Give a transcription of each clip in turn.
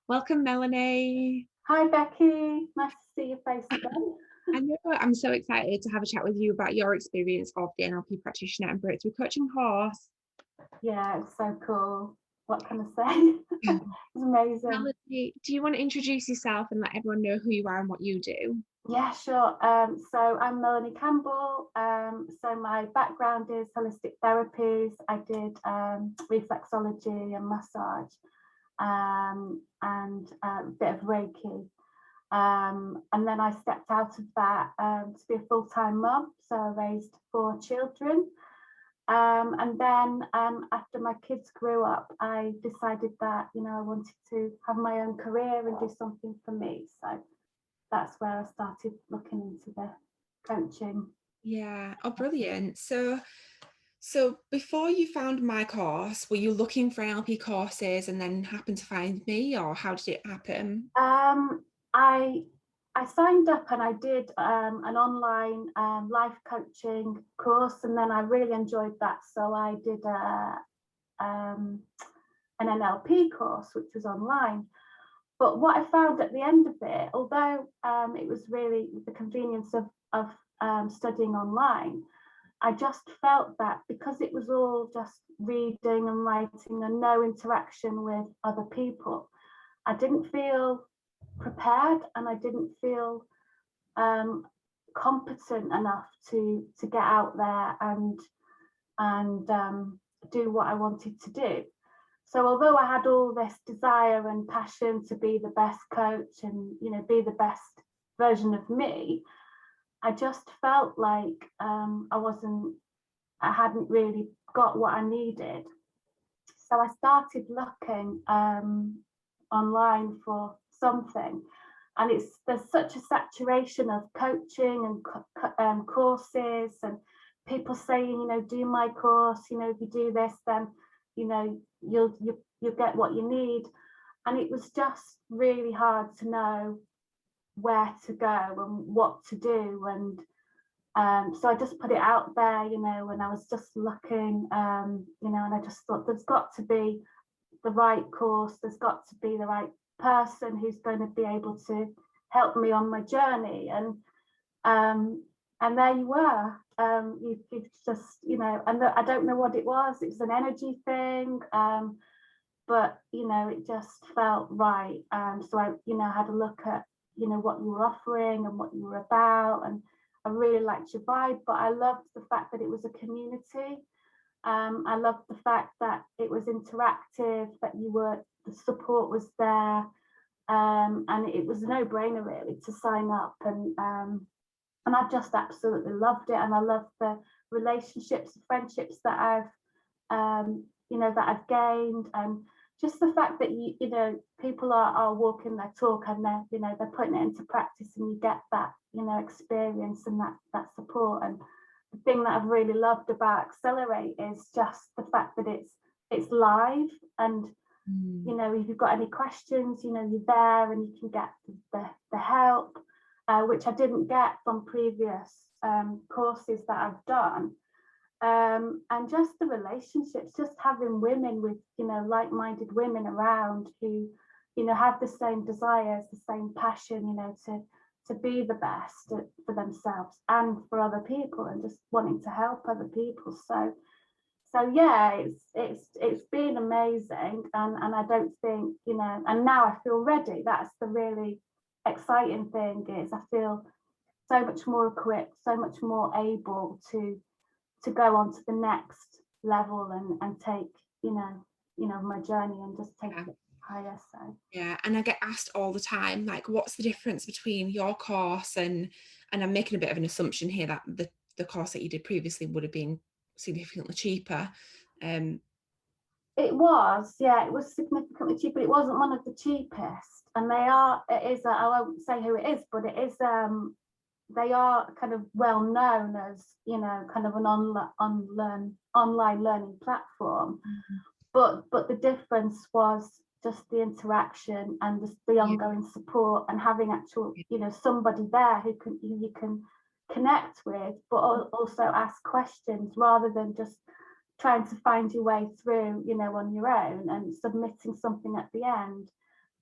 Welcome, Melanie. Hi Becky, nice to see your face again. I know I'm so excited to have a chat with you about your experience of the NLP practitioner and breakthrough coaching course. Yeah, it's so cool. What can I say? It's amazing. Melanie, do you want to introduce yourself and let everyone know who you are and what you do? Yeah, sure. So I'm Melanie Campbell. So my background is holistic therapies. I did reflexology and massage, and a bit of Reiki. And then I stepped out of that to be a full-time mum. So I raised 4 children. And then after my kids grew up, I decided that, I wanted to have my own career and do something for me. So that's where I started looking into the coaching. Yeah. Oh, brilliant. So before you found my course, were you looking for NLP courses and then happened to find me, or how did it happen? I signed up and I did an online life coaching course, and then I really enjoyed that. So I did an NLP course, which was online. But what I found at the end of it, although it was really the convenience of studying online, I just felt that because it was all just reading and writing and no interaction with other people, I didn't feel prepared and I didn't feel competent enough to get out there and do what I wanted to do. So although I had all this desire and passion to be the best coach and be the best version of me, I just felt like I hadn't really got what I needed. So I started looking online for something, and there's such a saturation of coaching and courses, and people saying, do my course, if you do this, then you'll get what you need. And it was just really hard to know where to go and what to do. And so I just put it out there, and I was just looking, and I just thought there's got to be the right course, there's got to be the right person who's going to be able to help me on my journey. And there you were. You've just, and I don't know what it was. It was an energy thing, but it just felt right. So I had a look at what you were offering and what you were about, and I really liked your vibe. But I loved the fact that it was a community. I loved the fact that it was interactive, that the support was there, and it was a no-brainer really to sign up. And I've just absolutely loved it, and I love the relationships, the friendships that I've gained, and just the fact that people are walking their talk, and they're putting it into practice, and you get that experience and that support. And the thing that I've really loved about Accelerate is just the fact that it's live, and if you've got any questions, you're there and you can get the help, which I didn't get from previous courses that I've done. And just the relationships, just having women with like-minded women around who have the same desires, the same passion, to be the best for themselves and for other people, and just wanting to help other people. So yeah, it's been amazing, and I don't think and now I feel ready. That's the really exciting thing, is I feel so much more equipped, so much more able to go on to the next level and take my journey and just take it higher. So yeah, and I get asked all the time, like, what's the difference between your course and I'm making a bit of an assumption here that the course that you did previously would have been significantly cheaper. It was significantly cheaper. It wasn't one of the cheapest, and I won't say who it is, but it is they are kind of well known as kind of an online learning platform. But the difference was just the interaction and the ongoing support, and having actual somebody there who you can connect with, but also ask questions, rather than just trying to find your way through on your own and submitting something at the end.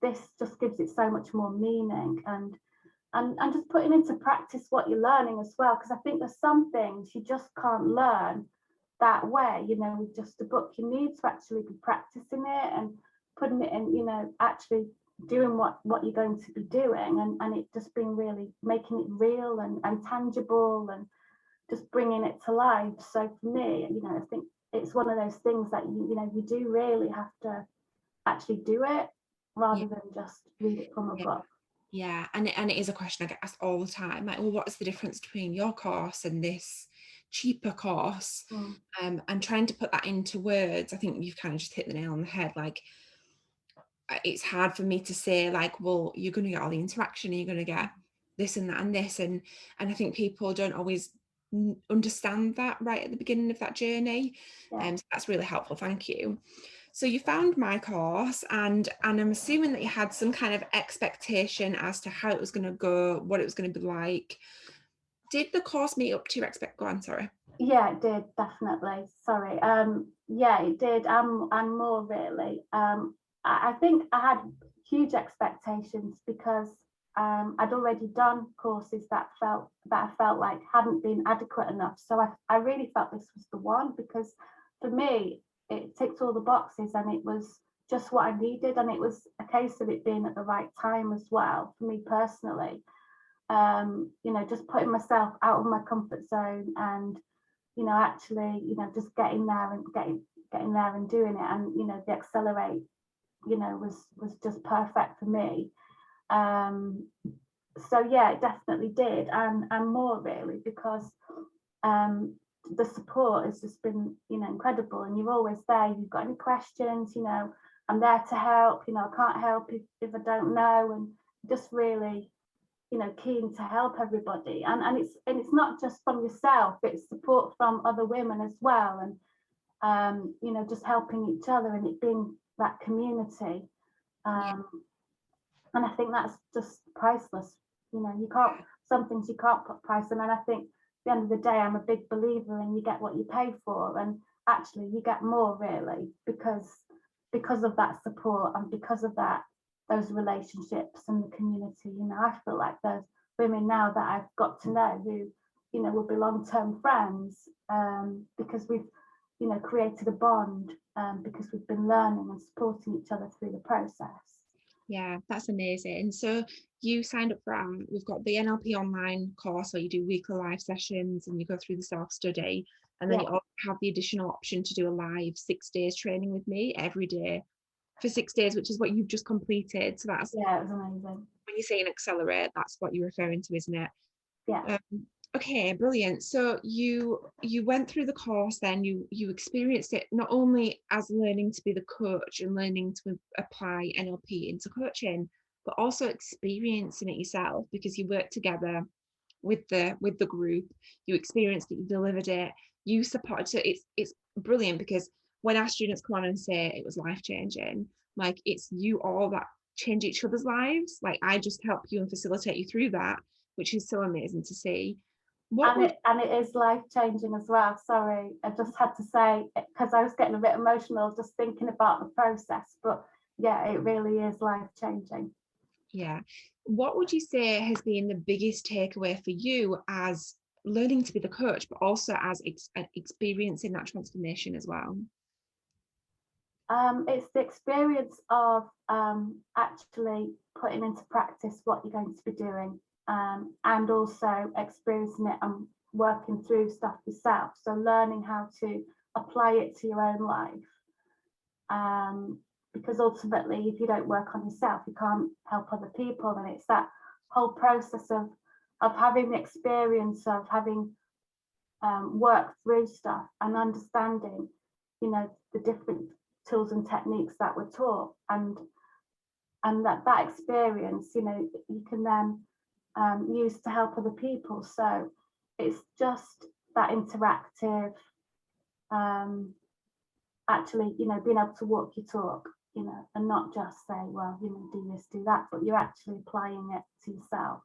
this just gives it so much more meaning, and just putting into practice what you're learning as well, because I think there's some things you just can't learn that way, you know, with just a book. You need to actually be practicing it and putting it in, you know, actually doing what you're going to be doing, and it just being really making it real and tangible and just bringing it to life. So for me, you know, I think it's one of those things that you know, you do really have to actually do it rather than just read it from a book. Yeah, and it is a question I get asked all the time, like, well, what is the difference between your course and this cheaper course? And trying to put that into words, I think you've kind of just hit the nail on the head. Like, it's hard for me to say, like, well, you're going to get all the interaction, and you're going to get this and that and this, and I think people don't always understand that right at the beginning of that journey. So that's really helpful, thank you. So you found my course, and I'm assuming that you had some kind of expectation as to how it was going to go, what it was going to be like. Did the course meet up to your go on, sorry. Yeah, it did, definitely. Sorry. Yeah, it did, and more really. I think I had huge expectations because I'd already done courses that I felt like hadn't been adequate enough. So I really felt this was the one, because for me, it ticked all the boxes and it was just what I needed. And it was a case of it being at the right time as well, for me personally. You know, just putting myself out of my comfort zone and, you know, actually, you know, just getting there and doing it. And, you know, the Accelerate, you know, was just perfect for me. So yeah, it definitely did, and more really, because the support has just been, you know, incredible, and you're always there. If you've got any questions, you know, I'm there to help. You know, I can't help if I don't know, and just really, you know, keen to help everybody. And it's not just from yourself, it's support from other women as well, and you know, just helping each other and it being that community. And I think that's just priceless. You know, you can't, some things you can't put price on. And I think at the end of the day, I'm a big believer in you get what you pay for, and actually you get more really, because of that support and because of those relationships and the community. You know, I feel like there's women now that I've got to know who, you know, will be long-term friends, because we've, you know, created a bond, because we've been learning and supporting each other through the process. Yeah, that's amazing. So you signed up for we've got the NLP online course where you do weekly live sessions and you go through the self-study, and then you also have the additional option to do a live 6 days training with me every day for 6 days, which is what you've just completed. So that's, yeah, it was amazing. When you say an Accelerate, that's what you're referring to, isn't it? Yeah. Okay, brilliant. So you went through the course, then you experienced it not only as learning to be the coach and learning to apply NLP into coaching, but also experiencing it yourself, because you worked together with the group, you experienced it, you delivered it, you supported. So it's brilliant, because when our students come on and say it was life-changing, like, it's you all that change each other's lives. Like, I just help you and facilitate you through that, which is so amazing to see. And it is life-changing as well. Sorry, I just had to say, because I was getting a bit emotional just thinking about the process, but yeah, it really is life-changing. Yeah. What would you say has been the biggest takeaway for you as learning to be the coach, but also as experiencing that transformation as well? It's the experience of actually putting into practice what you're going to be doing, and also experiencing it and working through stuff yourself. So learning how to apply it to your own life. Because ultimately, if you don't work on yourself, you can't help other people. And it's that whole process of having the experience of having worked through stuff and understanding, you know, the different tools and techniques that were taught, and that experience, you know, you can then use to help other people. So it's just that interactive, actually, you know, being able to walk your talk, you know, and not just say, well, you know, do this, do that, but you're actually applying it to yourself.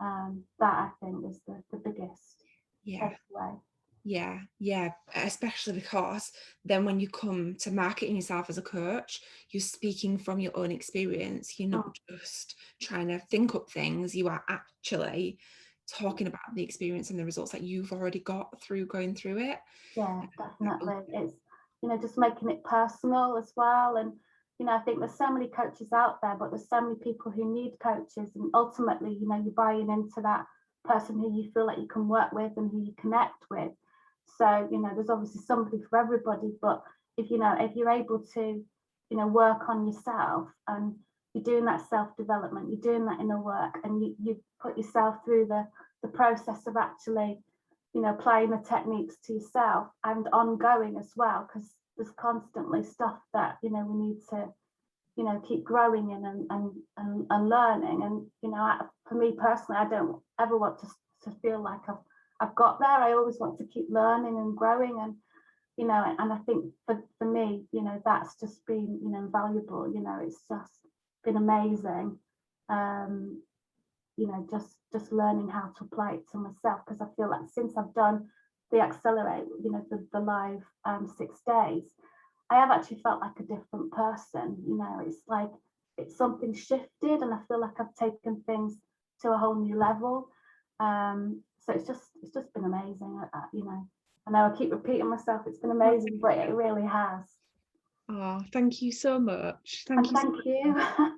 That I think is the biggest takeaway. Yeah, especially because then when you come to marketing yourself as a coach, you're speaking from your own experience. You're Mm, not just trying to think up things, you are actually talking about the experience and the results that you've already got through going through it. yeah, Um, definitely. It's, just making it personal as well. And, I think there's so many coaches out there, but there's so many people who need coaches. And ultimately, you're buying into that person who you feel like you can work with and who you connect with. So, there's obviously somebody for everybody, but if you're able to, work on yourself, and you're doing that self-development, you're doing that inner work, and you put yourself through the process of actually, applying the techniques to yourself and ongoing as well, because there's constantly stuff that, we need to, keep growing in and learning. And, for me personally, I don't ever want to feel like I've got there. I always want to keep learning and growing. And, and I think for me, that's just been, invaluable. It's just been amazing. Just learning how to apply it to myself, because I feel like since I've done the Accelerate, the live 6 days, I have actually felt like a different person. It's like it's something shifted, and I feel like I've taken things to a whole new level. So it's just been amazing. I know I keep repeating myself. It's been amazing, but it really has. Oh, thank you so much. And Thank you so thank much. you.